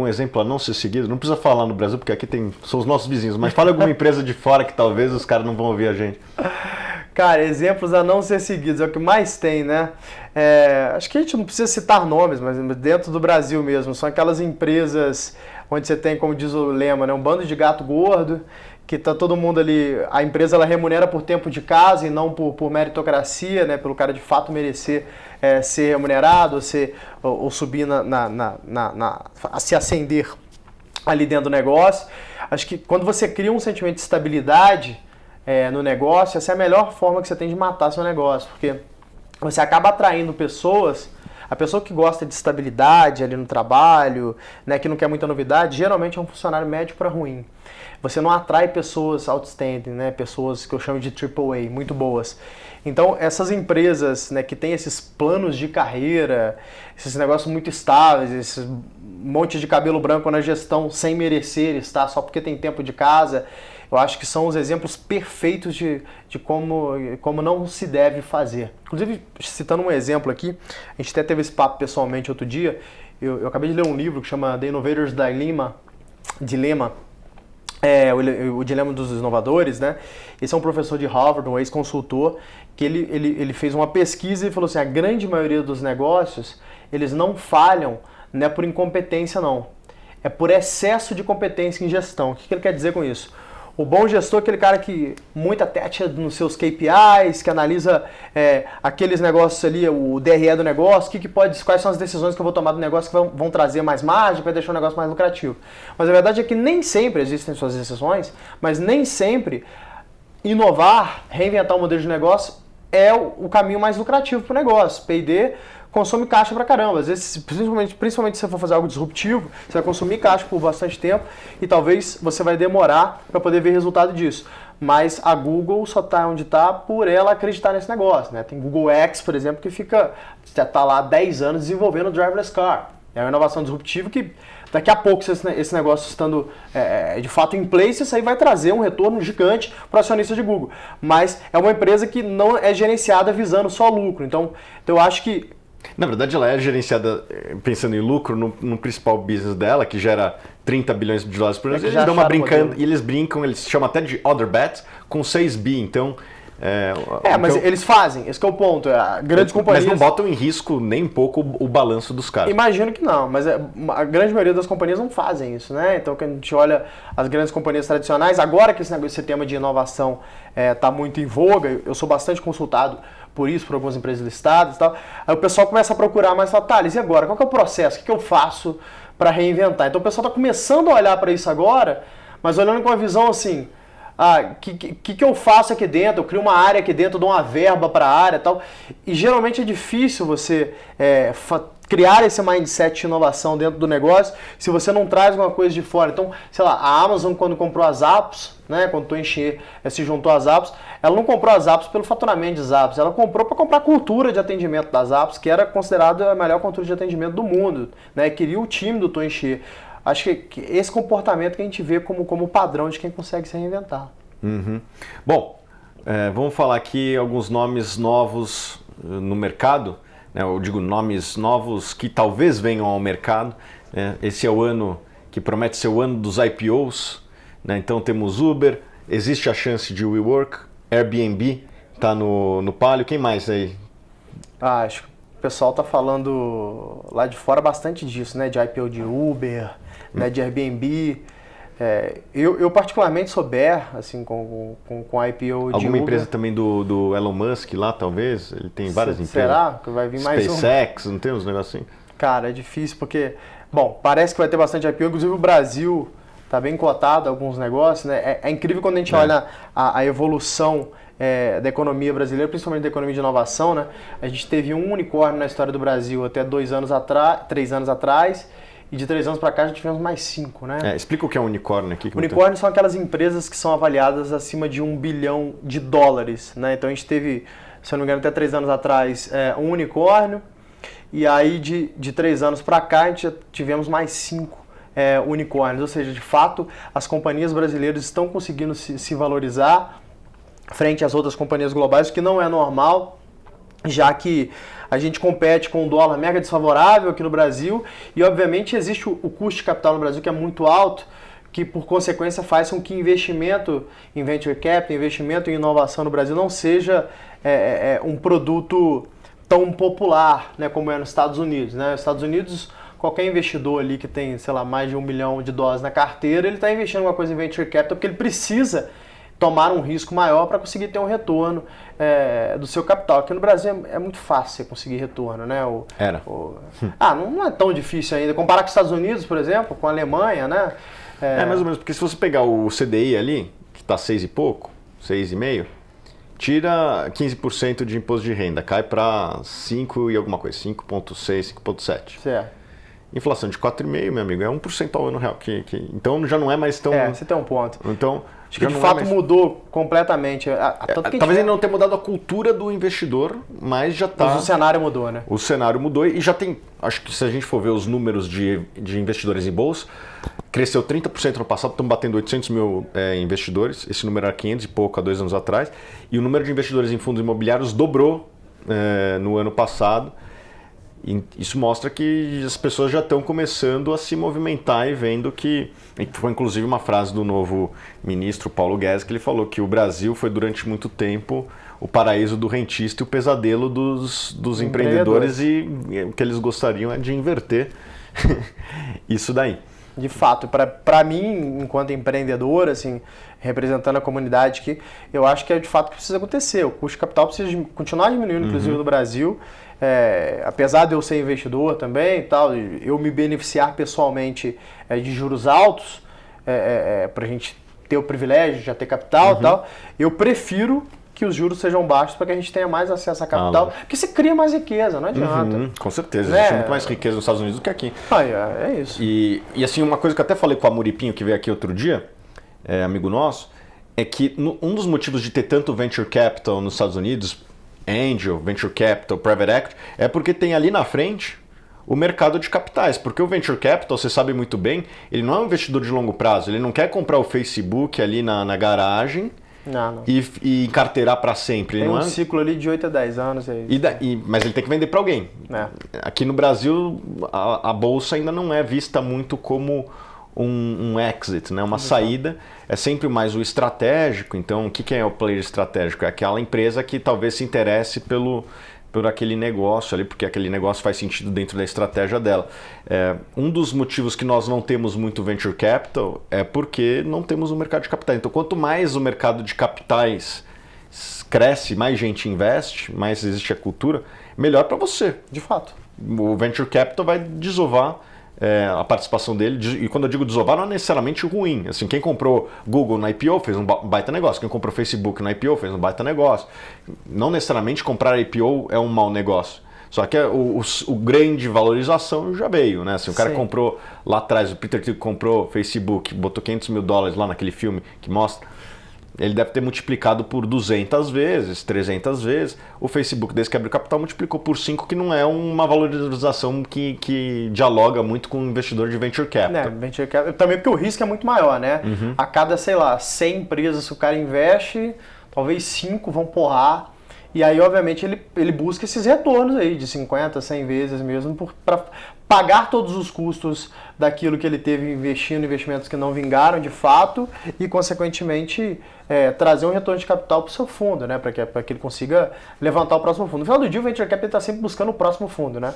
Um exemplo a não ser seguido, não precisa falar no Brasil, porque aqui são os nossos vizinhos, mas fala alguma empresa de fora que talvez os caras não vão ouvir a gente. Cara, exemplos a não ser seguidos, é o que mais tem, né? Acho que a gente não precisa citar nomes, mas dentro do Brasil mesmo, são aquelas empresas onde você tem, como diz o lema, né, um bando de gato gordo, que tá todo mundo ali, a empresa ela remunera por tempo de casa e não por meritocracia, né, pelo cara de fato merecer ser remunerado ou subir a se ascender ali dentro do negócio. Acho que quando você cria um sentimento de estabilidade no negócio, essa é a melhor forma que você tem de matar seu negócio, porque você acaba atraindo pessoas. A pessoa que gosta de estabilidade ali no trabalho, né, que não quer muita novidade, geralmente é um funcionário médio para ruim. Você não atrai pessoas outstanding, né, pessoas que eu chamo de AAA, muito boas. Então, essas empresas, né, que têm esses planos de carreira, esses negócios muito estáveis, esse monte de cabelo branco na gestão sem merecer estar só porque tem tempo de casa, eu acho que são os exemplos perfeitos de como não se deve fazer. Inclusive, citando um exemplo aqui, a gente até teve esse papo pessoalmente outro dia, eu acabei de ler um livro que chama The Innovator's Dilemma, o Dilema dos Inovadores, né? Esse é um professor de Harvard, um ex-consultor, que ele fez uma pesquisa e falou assim, a grande maioria dos negócios, eles não falham, não é por incompetência não, é por excesso de competência em gestão. O que ele quer dizer com isso? O bom gestor é aquele cara que muito atenta nos seus KPIs, que analisa aqueles negócios ali, o DRE do negócio, quais são as decisões que eu vou tomar do negócio que vão trazer mais margem, vai deixar o negócio mais lucrativo. Mas a verdade é que nem sempre existem suas exceções, mas nem sempre inovar, reinventar um modelo de negócio é o caminho mais lucrativo para o negócio. P&D consome caixa pra caramba. Às vezes, principalmente se você for fazer algo disruptivo, você vai consumir caixa por bastante tempo e talvez você vai demorar para poder ver resultado disso. Mas a Google só está onde está por ela acreditar nesse negócio, né? Tem Google X, por exemplo, que já está lá há 10 anos desenvolvendo o driverless car. É uma inovação disruptiva que daqui a pouco, se esse negócio estando de fato em place, isso aí vai trazer um retorno gigante para o acionista de Google. Mas é uma empresa que não é gerenciada visando só lucro. Então eu acho que na verdade, ela é gerenciada pensando em lucro no principal business dela, que gera 30 bilhões de dólares por ano. Eles dão uma brincando e eles brincam, eles chamam até de other bets, com 6 bi. Então, mas eles fazem, esse que é o ponto. Grandes companhias. Mas não botam em risco nem um pouco o balanço dos caras. Imagino que não, mas a grande maioria das companhias não fazem isso, né? Então, quando a gente olha as grandes companhias tradicionais, agora que esse tema de inovação está muito em voga, eu sou bastante consultado por algumas empresas listadas e tal, aí o pessoal começa a procurar mais e fala, Thales, e agora? Qual que é o processo? O que eu faço para reinventar? Então o pessoal está começando a olhar para isso agora, mas olhando com uma visão assim, que eu faço aqui dentro? Eu crio uma área aqui dentro, dou uma verba para a área e tal, e geralmente é difícil você criar esse mindset de inovação dentro do negócio se você não traz alguma coisa de fora. Então, sei lá, a Amazon quando comprou as apps, né, quando o Toincher se juntou às apps, ela não comprou as apps pelo faturamento das apps, ela comprou para comprar a cultura de atendimento das apps, que era considerada a melhor cultura de atendimento do mundo, né, queria o time do Toincher. Acho que esse comportamento que a gente vê como padrão de quem consegue se reinventar. Uhum. Bom, vamos falar aqui alguns nomes novos no mercado, né? Eu digo nomes novos que talvez venham ao mercado. Esse é o ano que promete ser o ano dos IPOs, né? Então temos Uber, existe a chance de WeWork, Airbnb está no palio. Quem mais aí? Acho que o pessoal está falando lá de fora bastante disso, né? De IPO de Uber, né? De Airbnb. Eu particularmente sou bear, assim, com a IPO de Uber. Alguma empresa também do Elon Musk lá, talvez? Ele tem várias empresas. Será que vai vir mais um? SpaceX, não tem uns negocinhos? Cara, é difícil porque, bom, parece que vai ter bastante IPO, inclusive o Brasil está bem cotado alguns negócios, né? É incrível quando a gente olha a evolução da economia brasileira, principalmente da economia de inovação, né? A gente teve um unicórnio na história do Brasil até 3 anos atrás, e de 3 anos para cá já tivemos mais 5, né? Explica o que é um unicórnio aqui. Unicórnio são aquelas empresas que são avaliadas acima de $1 bilhão, né? Então a gente teve, se eu não me engano, até 3 anos atrás, um unicórnio, e aí de 3 anos para cá a gente já tivemos mais 5 unicórnios, ou seja, de fato as companhias brasileiras estão conseguindo se valorizar frente às outras companhias globais, o que não é normal. já que a gente compete com um dólar mega desfavorável aqui no Brasil e, obviamente, existe o custo de capital no Brasil que é muito alto, que, por consequência, faz com que investimento em venture capital, investimento em inovação no Brasil não seja um produto tão popular, né, como é nos Estados Unidos. Né? Nos Estados Unidos, qualquer investidor ali que tem, sei lá, mais de $1 milhão na carteira, ele está investindo alguma coisa em venture capital porque ele precisa tomar um risco maior para conseguir ter um retorno do seu capital. Aqui no Brasil é muito fácil você conseguir retorno, né? Não é tão difícil ainda. Comparar com os Estados Unidos, por exemplo, com a Alemanha, né? Mais ou menos, porque se você pegar o CDI ali, que está 6 e pouco, 6,5, tira 15% de imposto de renda, cai para 5 e alguma coisa, 5,6, 5,7. Certo. Inflação de 4,5, meu amigo, é 1% ao ano real. Então já não é mais tão... você tem um ponto. Então, acho que de fato mudou completamente. Talvez ainda não tenha mudado a cultura do investidor, mas já está... Mas o cenário mudou, né? O cenário mudou e já tem... Acho que se a gente for ver os números de investidores em bolsa, cresceu 30% no passado, estamos batendo 800 mil investidores. Esse número era 500 e pouco há 2 anos atrás. E o número de investidores em fundos imobiliários dobrou no ano passado. E isso mostra que as pessoas já estão começando a se movimentar e vendo que... Foi inclusive uma frase do novo ministro Paulo Guedes, que ele falou que o Brasil foi durante muito tempo o paraíso do rentista e o pesadelo dos empreendedores, e o que eles gostariam é de inverter isso daí. De fato, para mim, enquanto empreendedor, assim, representando a comunidade, que eu acho que é de fato que precisa acontecer. O custo de capital precisa continuar diminuindo, inclusive no Brasil. Apesar de eu ser investidor também e tal, eu me beneficiar pessoalmente de juros altos, para a gente ter o privilégio de já ter capital e tal, eu prefiro que os juros sejam baixos para que a gente tenha mais acesso a capital, porque você cria mais riqueza, não adianta. Com certeza, existe muito mais riqueza nos Estados Unidos do que aqui. É isso. E assim, uma coisa que eu até falei com a Muripinho, que veio aqui outro dia, amigo nosso, é que um dos motivos de ter tanto venture capital nos Estados Unidos, angel, venture capital, private equity, é porque tem ali na frente o mercado de capitais, porque o venture capital, você sabe muito bem, ele não é um investidor de longo prazo, ele não quer comprar o Facebook ali na garagem e encarteirar para sempre. Tem um ciclo ali de 8 a 10 anos. Mas ele tem que vender para alguém. Aqui no Brasil, a bolsa ainda não é vista muito como um exit, né? Uma saída. É sempre mais o estratégico. Então, o que é o player estratégico? É aquela empresa que talvez se interesse por aquele negócio ali, porque aquele negócio faz sentido dentro da estratégia dela. Um dos motivos que nós não temos muito venture capital é porque não temos um mercado de capitais. Então, quanto mais o mercado de capitais cresce, mais gente investe, mais existe a cultura, melhor para você. De fato. O venture capital vai desovar a participação dele, e quando eu digo desovar, não é necessariamente ruim. Assim, quem comprou Google na IPO fez um baita negócio, quem comprou Facebook na IPO fez um baita negócio. Não necessariamente comprar IPO é um mau negócio. Só que o grande valorização já veio, né? Assim, o cara comprou lá atrás, o Peter Thiel comprou Facebook, botou $500 mil lá naquele filme que mostra. Ele deve ter multiplicado por 200 vezes, 300 vezes. O Facebook, desde que abriu capital, multiplicou por 5, que não é uma valorização que dialoga muito com o investidor de venture capital. Venture capital. Também porque o risco é muito maior, né? A cada, 100 empresas que o cara investe, talvez 5 vão porrar. E aí, obviamente, ele busca esses retornos aí de 50, 100 vezes mesmo para pagar todos os custos daquilo que ele teve investindo, investimentos que não vingaram de fato e, consequentemente, trazer um retorno de capital para o seu fundo, né? Para que ele consiga levantar o próximo fundo. No final do dia, o Venture Capital está sempre buscando o próximo fundo, né?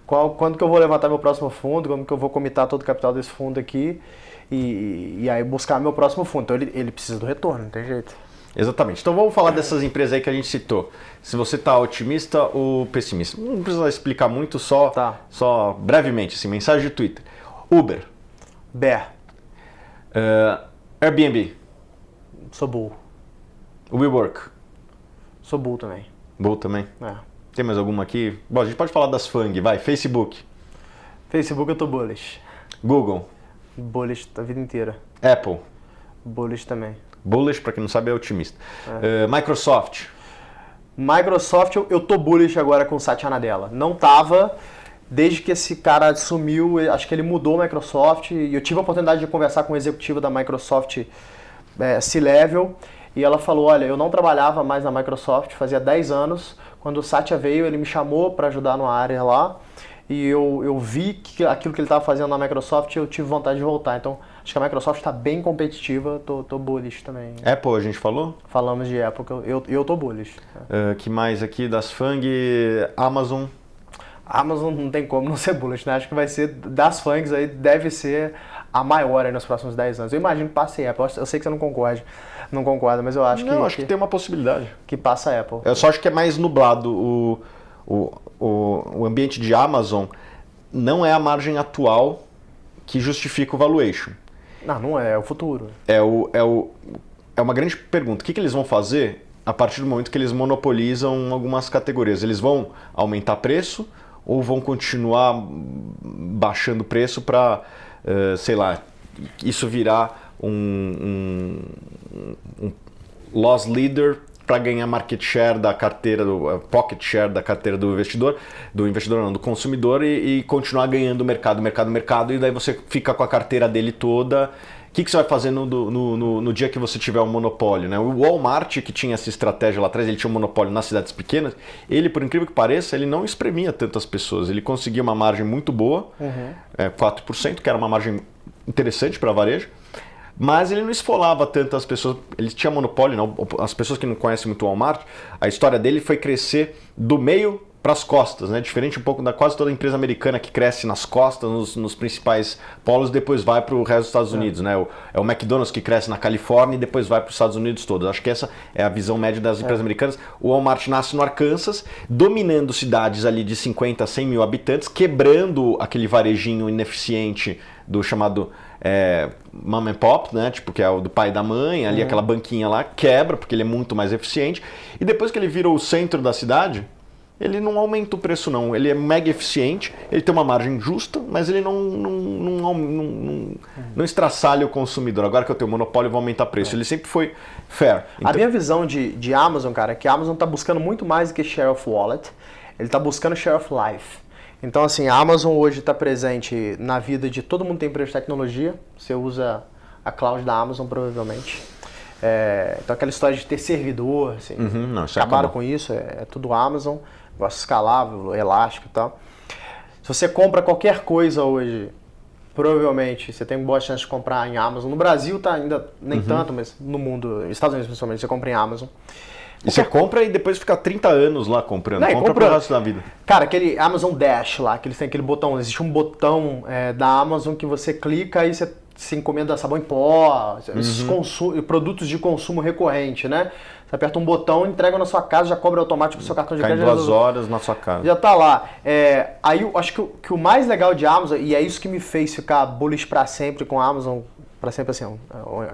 Quando que eu vou levantar meu próximo fundo, quando que eu vou comitar todo o capital desse fundo aqui e aí buscar meu próximo fundo. Então, ele precisa do retorno, não tem jeito. Exatamente. Então vamos falar dessas empresas aí que a gente citou. Se você está otimista ou pessimista. Não precisa explicar muito, só brevemente, assim, mensagem de Twitter. Uber. Bear. Airbnb. Sou bull. WeWork. Sou bull também. Bull também? Tem mais alguma aqui? Bom, a gente pode falar das FANG, vai. Facebook. Facebook eu tô bullish. Google. Bullish a vida inteira. Apple. Bullish também. Bullish, para quem não sabe, é otimista. Microsoft. Microsoft, eu tô bullish agora com o Satya Nadella. Não tava, desde que esse cara sumiu, acho que ele mudou a Microsoft. E eu tive a oportunidade de conversar com o executivo da Microsoft C-Level. E ela falou, olha, eu não trabalhava mais na Microsoft, fazia 10 anos, Quando o Satya veio, ele me chamou para ajudar numa área lá e eu vi que aquilo que ele estava fazendo na Microsoft eu tive vontade de voltar. Então, acho que a Microsoft está bem competitiva, tô bullish também. Apple, a gente falou? Falamos de Apple, eu tô bullish. Que mais aqui das FANG? Amazon. Amazon não tem como não ser bullish, né? Acho que vai ser, das FANGs aí, deve ser a maior aí nos próximos 10 anos. Eu imagino que passe a Apple. Eu sei que você não concorda, mas eu acho que... Não, acho que tem uma possibilidade. Que passa a Apple. Eu só acho que é mais nublado. O ambiente de Amazon não é a margem atual que justifica o valuation. Não é o futuro. É uma grande pergunta. O que eles vão fazer a partir do momento que eles monopolizam algumas categorias? Eles vão aumentar preço ou vão continuar baixando o preço para, sei lá, isso virar um loss leader para ganhar market share da carteira, pocket share da carteira do investidor não, do consumidor e continuar ganhando mercado, e daí você fica com a carteira dele toda. O que você vai fazer no dia que você tiver um monopólio, né? O Walmart, que tinha essa estratégia lá atrás, ele tinha um monopólio nas cidades pequenas, ele, por incrível que pareça, ele não espremia tantas pessoas, ele conseguia uma margem muito boa, 4%, que era uma margem interessante para varejo, mas ele não esfolava tantas pessoas, ele tinha monopólio, não? As pessoas que não conhecem muito o Walmart, a história dele foi crescer do meio para as costas, né? Diferente um pouco da quase toda empresa americana que cresce nas costas, nos principais polos, depois vai para o resto dos Estados Unidos, né? É o McDonald's que cresce na Califórnia e depois vai para os Estados Unidos todos. Acho que essa é a visão média das empresas americanas. O Walmart nasce no Arkansas, dominando cidades ali de 50 a 100 mil habitantes, quebrando aquele varejinho ineficiente do chamado mom and pop, né? Tipo, que é o do pai e da mãe, ali aquela banquinha lá, quebra, porque ele é muito mais eficiente. E depois que ele vira o centro da cidade, ele não aumenta o preço não, ele é mega eficiente, ele tem uma margem justa, mas ele não estraçalha o consumidor. Agora que eu tenho monopólio, eu vou aumentar o preço. Ele sempre foi fair. Então... A minha visão de Amazon, cara, é que a Amazon está buscando muito mais do que share of wallet, ele está buscando share of life. Então, assim, a Amazon hoje está presente na vida de todo mundo que tem empresa de tecnologia, você usa a cloud da Amazon provavelmente. Então aquela história de ter servidor, assim, acabaram com isso, é tudo Amazon, negócio escalável, elástico e tal. Se você compra qualquer coisa hoje, provavelmente você tem boa chance de comprar em Amazon. No Brasil tá ainda nem tanto, mas no mundo, Estados Unidos principalmente, você compra em Amazon. E você compra e depois fica 30 anos lá comprando, compra pro resto da vida. Cara, aquele Amazon Dash lá, que eles têm aquele botão, existe um botão da Amazon que você clica e você encomenda sabão em pó, produtos de consumo recorrente, né? Você aperta um botão, entrega na sua casa, já cobra automático o seu cartão de crédito. Cai em 2 horas na sua casa. Já tá lá. Aí eu acho que o mais legal de Amazon, e é isso que me fez ficar bullish para sempre com a Amazon, para sempre assim,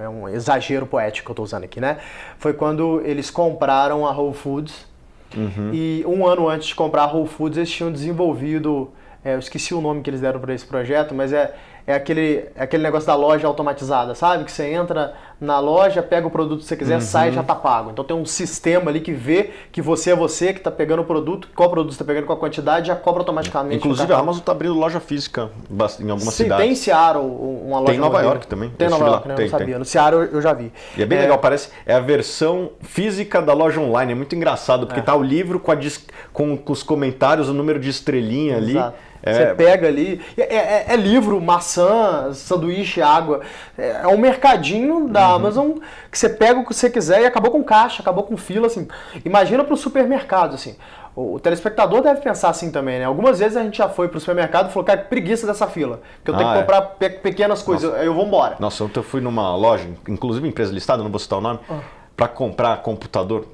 é um exagero poético que eu tô usando aqui, né? Foi quando eles compraram a Whole Foods. E um ano antes de comprar a Whole Foods, eles tinham desenvolvido, eu esqueci o nome que eles deram para esse projeto, mas é aquele negócio da loja automatizada, sabe? Que você entra na loja, pega o produto que você quiser, sai e já tá pago. Então tem um sistema ali que vê que você é você que tá pegando o produto, qual produto você tá pegando, qual a quantidade, já cobra automaticamente. Inclusive a Amazon tá abrindo loja física em algumas cidades. Tem em Seattle uma loja. Tem em Nova York também. Tem em Nova York, né? Eu não sabia. No Seattle eu já vi. E é bem legal, parece, é a versão física da loja online. É muito engraçado, porque tá o livro com os comentários, o número de estrelinha ali. Você pega ali, é livro, maçã, sanduíche, água. É um mercadinho da Amazon que você pega o que você quiser e acabou com caixa, acabou com fila, assim. Imagina para o supermercado, assim. O telespectador deve pensar assim também, né? Algumas vezes a gente já foi para o supermercado e falou, cara, que preguiça dessa fila, porque eu tenho que comprar pequenas coisas, aí eu vou embora. Nossa, ontem eu fui numa loja, inclusive empresa listada, não vou citar o nome, para comprar computador.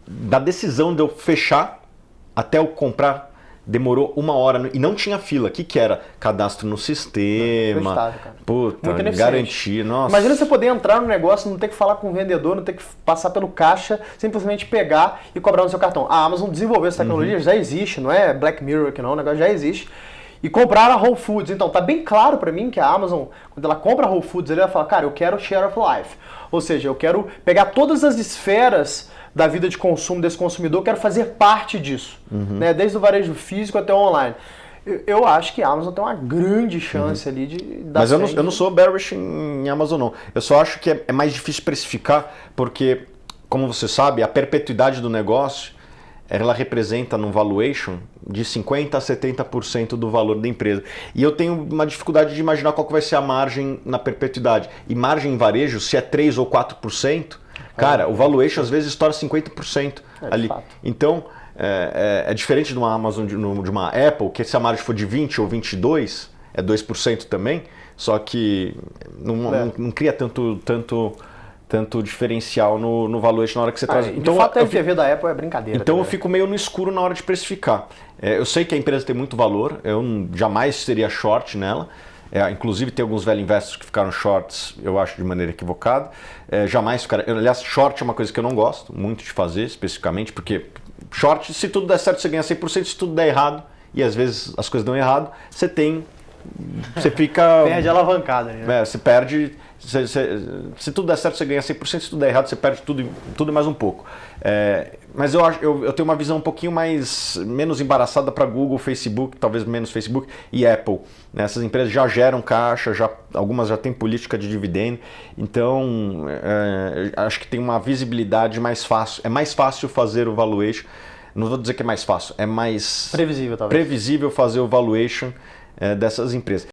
Da decisão de eu fechar até eu comprar, demorou 1 hora e não tinha fila. O que era? Cadastro no sistema. Puta, garantia. Nossa. Imagina você poder entrar no negócio, não ter que falar com o vendedor, não ter que passar pelo caixa, simplesmente pegar e cobrar no seu cartão. A Amazon desenvolveu essa tecnologia, já existe, não é Black Mirror aqui não, o negócio já existe. E compraram a Whole Foods. Então tá bem claro para mim que a Amazon, quando ela compra a Whole Foods, ela vai falar, cara, eu quero share of life. Ou seja, eu quero pegar todas as esferas da vida de consumo desse consumidor, quero fazer parte disso, né? Desde o varejo físico até o online. Eu acho que a Amazon tem uma grande chance ali de dar. Mas eu não sou bearish em Amazon, não. Eu só acho que é mais difícil precificar, porque, como você sabe, a perpetuidade do negócio ela representa no valuation de 50% a 70% do valor da empresa. E eu tenho uma dificuldade de imaginar qual que vai ser a margem na perpetuidade. E margem em varejo, se é 3% ou 4%, cara, o valuation às vezes estoura 50% ali. Então, é diferente de uma Amazon, de uma Apple, que se a margem for de 20% ou 22%, é 2% também, só que não cria tanto diferencial no valuation na hora que você traz. Então, de fato, a LTV da Apple é brincadeira. Então eu fico meio no escuro na hora de precificar. Eu sei que a empresa tem muito valor, eu jamais seria short nela. Inclusive tem alguns velho investors que ficaram shorts, eu acho, de maneira equivocada. Jamais ficaram. Aliás, short é uma coisa que eu não gosto muito de fazer, especificamente, porque short, se tudo der certo, você ganha 100%, se tudo der errado, e às vezes as coisas dão errado, você fica... Perde a alavancada, né? Você perde... Se tudo der certo, você ganha 100%, se tudo der errado, você perde tudo e mais um pouco. Mas eu tenho uma visão um pouquinho menos embaraçada para Google, Facebook, talvez menos Facebook e Apple. Essas empresas já geram caixa, algumas já têm política de dividendo, então acho que tem uma visibilidade mais fácil. É mais fácil fazer o valuation. Não vou dizer que é mais fácil, é mais previsível, talvez. Previsível fazer o valuation dessas empresas.